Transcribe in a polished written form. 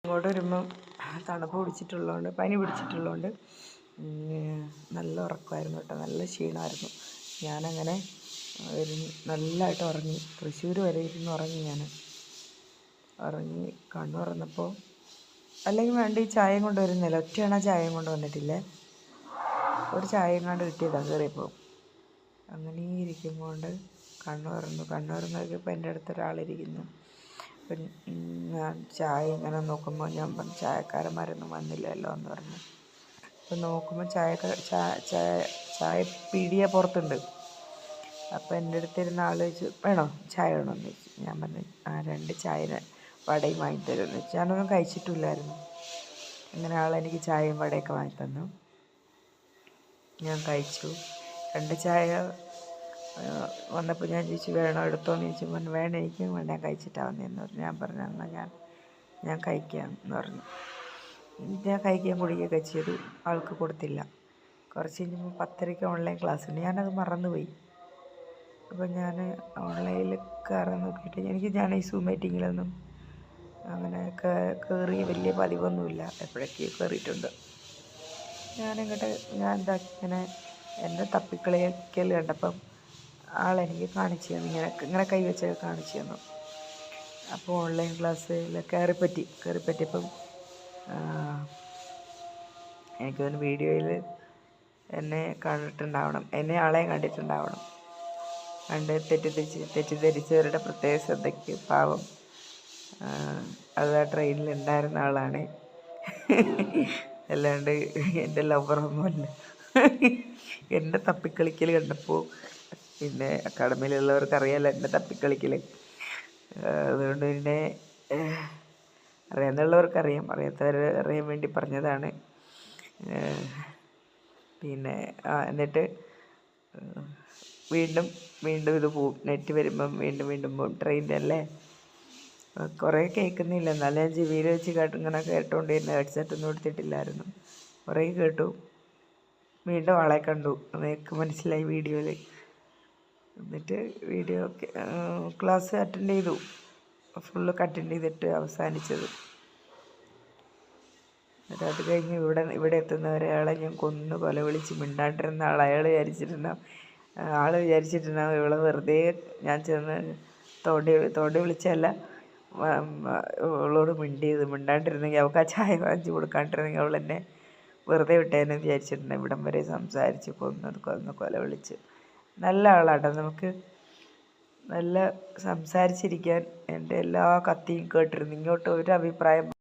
ഇങ്ങോട്ട് വരുമ്പം തണുപ്പ് പിടിച്ചിട്ടുള്ളതുകൊണ്ട് പനി പിടിച്ചിട്ടുള്ളതുകൊണ്ട് നല്ല ഉറക്കമായിരുന്നു കേട്ടോ, നല്ല ക്ഷീണമായിരുന്നു. ഞാനങ്ങനെ നല്ലതായിട്ട് ഉറങ്ങി, തൃശ്ശൂർ വരെ ഇരുന്ന് ഉറങ്ങി. ഞാൻ ഉറങ്ങി കണ്ണു തുറന്നപ്പോൾ, അല്ലെങ്കിൽ വേണ്ട ഈ ചായയും കൊണ്ട് വരുന്നില്ല, ഒറ്റയാണ ചായയും കൊണ്ട് വന്നിട്ടില്ലേ, ഒരു ചായയും കൊണ്ട് കിട്ടിയതാണ് കയറിയപ്പോൾ. അങ്ങനെ ഇരിക്കുമ്പോൾ കണ്ണു തുറന്നപ്പോൾ എൻ്റെ അടുത്ത് ഒരാളിരിക്കുന്നു. അപ്പം ഞാൻ ചായ ഇങ്ങനെ നോക്കുമ്പോൾ ഞാൻ പറഞ്ഞു, ചായക്കാരന്മാരൊന്നും വന്നില്ലല്ലോ എന്ന് പറഞ്ഞു. അപ്പം നോക്കുമ്പോൾ ചായ പീടിയ പുറത്തുണ്ട്. അപ്പോൾ എൻ്റെ അടുത്തിരുന്ന ആൾ ചോദിച്ചു, വേണോ ചായ വേണമെന്ന് ചോദിച്ചു. ഞാൻ പറഞ്ഞു, 2 ചായ വടയും വാങ്ങിത്തരുമെന്ന് ചോദിച്ചു. ഞാനൊന്നും കഴിച്ചിട്ടില്ലായിരുന്നു. അങ്ങനെ ആളെനിക്ക് ചായയും വടയൊക്കെ വാങ്ങിത്തന്നു. ഞാൻ കഴിച്ചു. 2 ചായ വന്നപ്പോൾ ഞാൻ ചോദിച്ചു, വേണോ എടുത്തോന്ന് ചോദിച്ചു. പറഞ്ഞു, വേണം, എനിക്കും വേണ്ട, ഞാൻ കഴിച്ചിട്ടാണ് വന്നതെന്ന് പറഞ്ഞു. ഞാൻ പറഞ്ഞു, എന്നാൽ ഞാൻ കഴിക്കാം എന്ന് പറഞ്ഞു. ഞാൻ കഴിക്കാൻ കുടിക്കുകയൊക്കെ ചെയ്തു. ആൾക്ക് കൊടുത്തില്ല. കുറച്ച് കഴിഞ്ഞപ്പോൾ 10:30 ഓൺലൈൻ ക്ലാസ് ഉണ്ട്. ഞാനത് മറന്നുപോയി. അപ്പോൾ ഞാൻ ഓൺലൈനിൽ കയറാൻ നോക്കിയിട്ട് ഞാൻ ഈ സൂം മീറ്റിങ്ങിലൊന്നും അങ്ങനെ കയറി വലിയ പതിവൊന്നുമില്ല, എപ്പോഴൊക്കെ കയറിയിട്ടുണ്ട്. ഞാൻ ഇങ്ങനെ എൻ്റെ തപ്പിക്കളിക്കൽ കണ്ടപ്പം ആളെനിക്ക് കാണിച്ചു തന്നു, ഇങ്ങനെ കൈവച്ചൊക്കെ കാണിച്ചു തന്നു. അപ്പോൾ ഓൺലൈൻ ക്ലാസ്സിൽ കയറിപ്പറ്റിയപ്പം എനിക്കൊരു വീഡിയോയിൽ എന്നെ കണ്ടിട്ടുണ്ടാവണം, എന്നെ ആളെയും കണ്ടിട്ടുണ്ടാവണം. കണ്ട് തെറ്റിദ്ധരിച്ചവരുടെ പ്രത്യേക ശ്രദ്ധയ്ക്ക് പാവം, അത് ആ ട്രെയിനിൽ ഉണ്ടായിരുന്ന ആളാണ്, അല്ലാണ്ട് എൻ്റെ ലവറൊന്നുമല്ല. എൻ്റെ തപ്പിക്കളിക്കൽ കണ്ടപ്പോൾ, പിന്നെ അക്കാഡമിയിലുള്ളവർക്ക് അറിയാമല്ലോ എൻ്റെ തപ്പിക്കളിക്കൽ, അതുകൊണ്ട് പിന്നെ അറിയാവുന്നവർക്കറിയാം, അറിയാത്തവർ അറിയാൻ വേണ്ടി പറഞ്ഞതാണ്. പിന്നെ എന്നിട്ട് വീണ്ടും ഇത് പോവും, നെറ്റ് വരുമ്പം വീണ്ടും പോവും. ട്രെയിനിൻ്റെ അല്ലേ, കുറേ കേൾക്കുന്നില്ല, എന്നാലും ഞാൻ ചെവിയിൽ വെച്ച് ഇങ്ങനെ കേട്ടുകൊണ്ടിരുന്നു. ഹെഡ്സെറ്റൊന്നും എടുത്തിട്ടില്ലായിരുന്നു. കുറേ കേട്ടു. വീണ്ടും ആളെ കണ്ടു, എനിക്ക് മനസ്സിലായി വീഡിയോയിൽ. എന്നിട്ട് ക്ലാസ് അറ്റൻഡ് ചെയ്തു, ഫുള്ളൊക്കെ അറ്റൻഡ് ചെയ്തിട്ട് അവസാനിച്ചത്. എന്നിട്ട് അത് കഴിഞ്ഞ് ഇവിടെ എത്തുന്നവരെ അയാളെ ഞാൻ കൊന്ന് കൊല വിളിച്ച് മിണ്ടാണ്ടിരുന്ന അയാൾ വിചാരിച്ചിട്ടുണ്ടാവും ഇവളെ വെറുതെ ഞാൻ ചെന്ന് തോണ്ടി വിളിച്ചല്ല, അവളോട് മിണ്ടാണ്ടിരുന്നെങ്കിൽ, അവൾക്ക് ആ ചായ വാങ്ങിച്ച് കൊടുക്കാണ്ടിരുന്നെങ്കിൽ അവൾ എന്നെ വെറുതെ വിട്ടേന്ന് വിചാരിച്ചിട്ടുണ്ടാവും. ഇവിടം വരെ സംസാരിച്ച് കൊന്ന് കൊല വിളിച്ച്. നല്ല ആളാട്ടോ, നമുക്ക് നല്ല സംസാരിച്ചിരിക്കാൻ എൻ്റെ എല്ലാ കത്തിയും കേട്ടിരുന്നു. ഇങ്ങോട്ട് ഒരു അഭിപ്രായം